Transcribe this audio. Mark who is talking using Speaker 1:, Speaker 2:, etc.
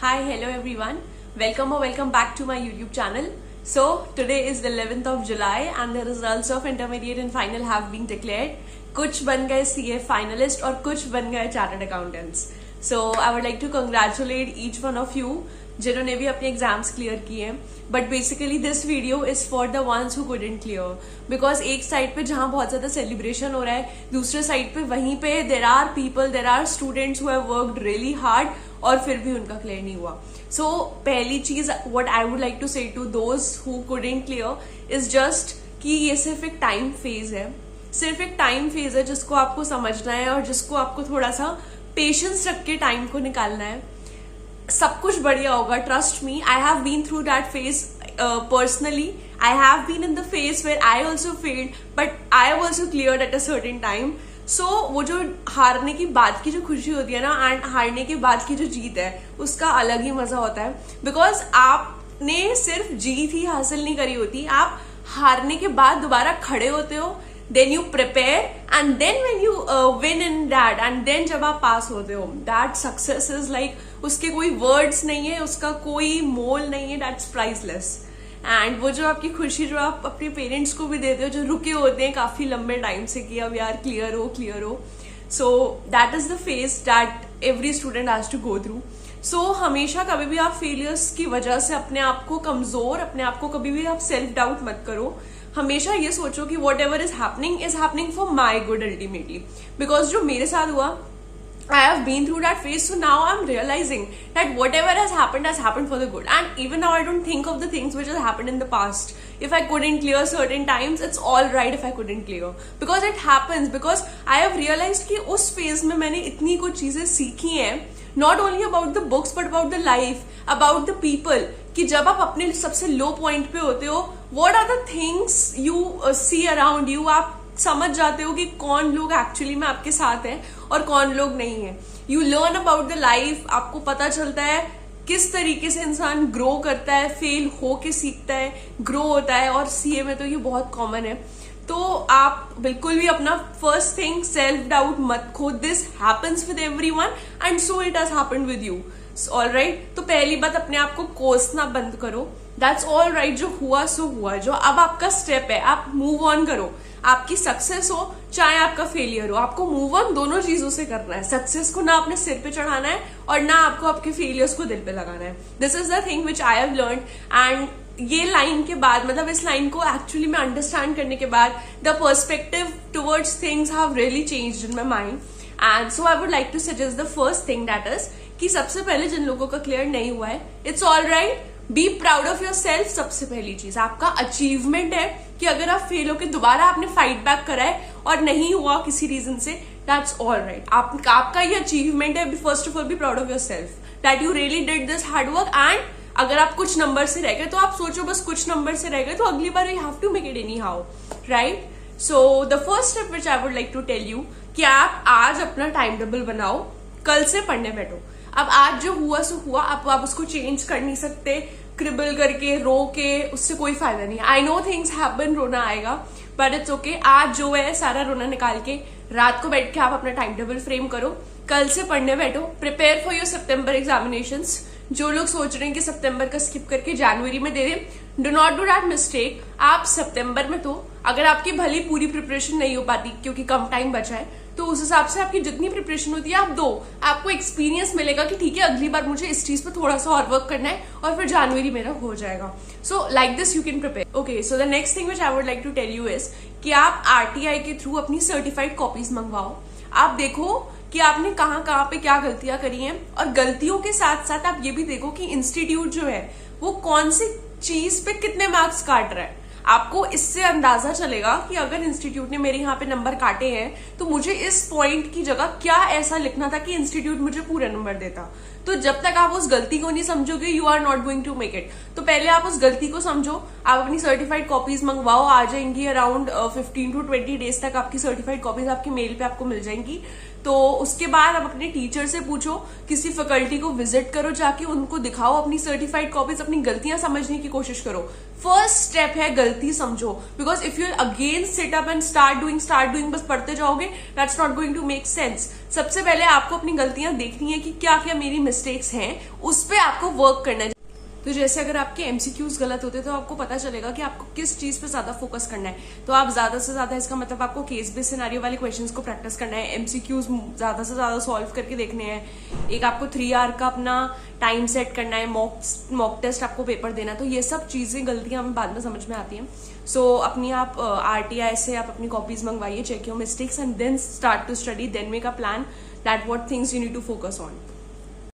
Speaker 1: Hi, hello everyone. Welcome back to my YouTube channel. So today is the 11th of July and the results of intermediate and final have been declared. कुछ बन गए CA finalist और कुछ बन गए chartered accountants. So I would like to congratulate each one of you जिन्होंने भी अपने एग्जाम्स क्लियर किए हैं. But basically this video is for the ones who couldn't clear, because एक साइड पे जहां बहुत ज्यादा सेलिब्रेशन हो रहा है, दूसरे साइड पे वहीं पे there are students who have worked really hard और फिर भी उनका क्लियर नहीं हुआ. सो पहली चीज what I would like to say to those who couldn't clear is just कि ये सिर्फ एक टाइम फेज है, सिर्फ एक टाइम फेज है जिसको आपको समझना है और जिसको आपको थोड़ा सा पेशेंस रख के टाइम को निकालना है. सब कुछ बढ़िया होगा, trust me. I have been through that phase personally. I have been in the phase where I also failed but I have also cleared at a certain time. So वो जो हारने की बाद की जो खुशी होती है ना, एंड हारने के बाद की जो जीत है, उसका अलग ही मजा होता है. बिकॉज आपने सिर्फ जीत ही हासिल नहीं करी होती, आप हारने के बाद दोबारा खड़े होते हो, then you prepare and then when you win in that and then जब आप पास होते हो, that success is like उसके कोई words नहीं है, उसका कोई मोल नहीं है, that's priceless. and वो जो आपकी खुशी जो आप अपने पेरेंट्स को भी देते हो, जो रुके होते हैं काफी लंबे टाइम से कि अब यार क्लियर हो, so that is the phase that every student has to go through. so हमेशा कभी भी आप फेलियर्स की वजह से अपने आप को कमजोर, अपने आप को कभी भी आप सेल्फ डाउट मत करो. हमेशा ये सोचो कि whatever is happening for my good ultimately. Because जो मेरे साथ हुआ, I have been through that phase, so now I am realising that whatever has happened for the good. And even now I don't think of the things which has happened in the past. If I couldn't clear certain times, it's all right if I couldn't clear. Because it happens, because I have realized कि उस phase में मैंने इतनी कुछ चीजें सीखी हैं, not only about the books but about the life, about the people, कि जब आप अपने सबसे लो पॉइंट पे होते हो, what are the things you see around you, आप समझ जाते हो कि कौन लोग एक्चुअली में आपके साथ हैं और कौन लोग नहीं है. You learn about the life, आपको पता चलता है किस तरीके से इंसान ग्रो करता है, फेल होके सीखता है, ग्रो होता है. और सीए में तो ये बहुत कॉमन है. तो आप बिल्कुल भी अपना फर्स्ट थिंग सेल्फ डाउट मत खो. This happens with everyone and so it has happened with you. All right. तो पहली बात, अपने आप को कोसना बंद करो. That's all right. जो हुआ सो हुआ. जो अब आपका स्टेप है, आप मूव ऑन करो. आपकी सक्सेस हो चाहे आपका फेलियर हो, आपको मूव ऑन दोनों चीजों से करना है. सक्सेस को ना अपने सिर पे चढ़ाना है और ना आपको आपके फेलियर्स को दिल पे लगाना है. This is the thing which I have learn. And ये लाइन के बाद, मतलब इस लाइन को एक्चुअली में अंडरस्टैंड करने के बाद, the perspective towards things have really changed in my mind. And so I would like to suggest the first thing, that is कि सबसे पहले जिन लोगों का क्लियर नहीं हुआ है, it's all right. Be proud of your self. सबसे पहली चीज आपका अचीवमेंट है कि अगर आप फेल हो के दोबारा आपने फाइट बैक करा है और नहीं हुआ किसी रीजन से, दैट्स ऑल राइट. आपका ये अचीवमेंट है. First of all be proud of your self that you really did this hard work. And अगर आप कुछ नंबर से रह गए तो आप सोचो बस कुछ नंबर से रह गए तो अगली बार you have to make it anyhow, right. So the first step which I would like to tell you कि आप आज अपना टाइम टेबल बनाओ, कल से पढ़ने बैठो. अब आज जो हुआ सो हुआ, आप उसको चेंज कर नहीं सकते. क्रिबल करके, रो के, उससे कोई फायदा नहीं. आई नो थिंग्स हैपन, रोना आएगा, बट इट्स ओके. आज जो है सारा रोना निकाल के रात को बैठ के आप अपना टाइम टेबल फ्रेम करो, कल से पढ़ने बैठो. Prepare for your September examinations. जो लोग सोच रहे हैं कि सितंबर का स्किप करके जनवरी में दे दें, do not do that mistake. आप सितंबर में, तो अगर आपकी भली पूरी प्रिपरेशन नहीं हो पाती क्योंकि कम टाइम बचा है, तो उस हिसाब से आपकी जितनी प्रिपरेशन होती है आप दो. आपको एक्सपीरियंस मिलेगा कि ठीक है अगली बार मुझे इस चीज पे थोड़ा सा और वर्क करना है और फिर जनवरी मेरा हो जाएगा. So like this you can prepare. Okay, so the next thing which I would like to tell you is कि आप आरटीआई के थ्रू अपनी सर्टिफाइड कॉपीज मंगवाओ. आप देखो कि आपने कहाँ पे क्या गलतियां करी हैं, और गलतियों के साथ साथ आप ये भी देखो कि इंस्टीट्यूट जो है वो कौन सी चीज पे कितने मार्क्स काट रहा है. आपको इससे अंदाजा चलेगा कि अगर इंस्टीट्यूट ने मेरे यहाँ पे नंबर काटे हैं तो मुझे इस पॉइंट की जगह क्या ऐसा लिखना था कि इंस्टीट्यूट मुझे पूरे नंबर देता. तो जब तक आप उस गलती को नहीं समझोगे, you are not going to make it. तो पहले आप उस गलती को समझो. आप अपनी सर्टिफाइड कॉपीज मंगवाओ, आ जाएंगी अराउंड 15 to 20 डेज तक. आपकी सर्टिफाइड कॉपीज आपके मेल पे आपको मिल जाएंगी. तो उसके बाद आप अपने टीचर से पूछो, किसी फैकल्टी को विजिट करो, जाके उनको दिखाओ अपनी सर्टिफाइड कॉपीज, अपनी गलतियां समझने की कोशिश करो. फर्स्ट स्टेप है गलती समझो. Because if you again sit up and start doing बस पढ़ते जाओगे, that's not going to make sense. सबसे पहले आपको अपनी गलतियां देखनी है कि क्या क्या मेरी मिस्टेक्स हैं, उस पर आपको वर्क करना है। तो जैसे अगर आपके एमसीक्यूज गलत होते तो आपको पता चलेगा कि आपको किस चीज पे ज्यादा फोकस करना है। तो आप ज्यादा से ज्यादा, इसका मतलब आपको केस बेस्ड सिनेरियो वाले क्वेश्चंस को प्रैक्टिस करना है, एमसीक्यूज ज्यादा से ज्यादा सॉल्व करके देखने हैं। एक आपको 3 आवर का अपना टाइम सेट करना है, मॉक टेस्ट आपको पेपर देना है। तो ये सब चीजें गलतियां हमें बाद में समझ में आती हैं। सो अपनी आप RTI से आप अपनी कॉपीज मंगवाइए, check your mistakes and then start to study, then make a plan that what things you need to focus on.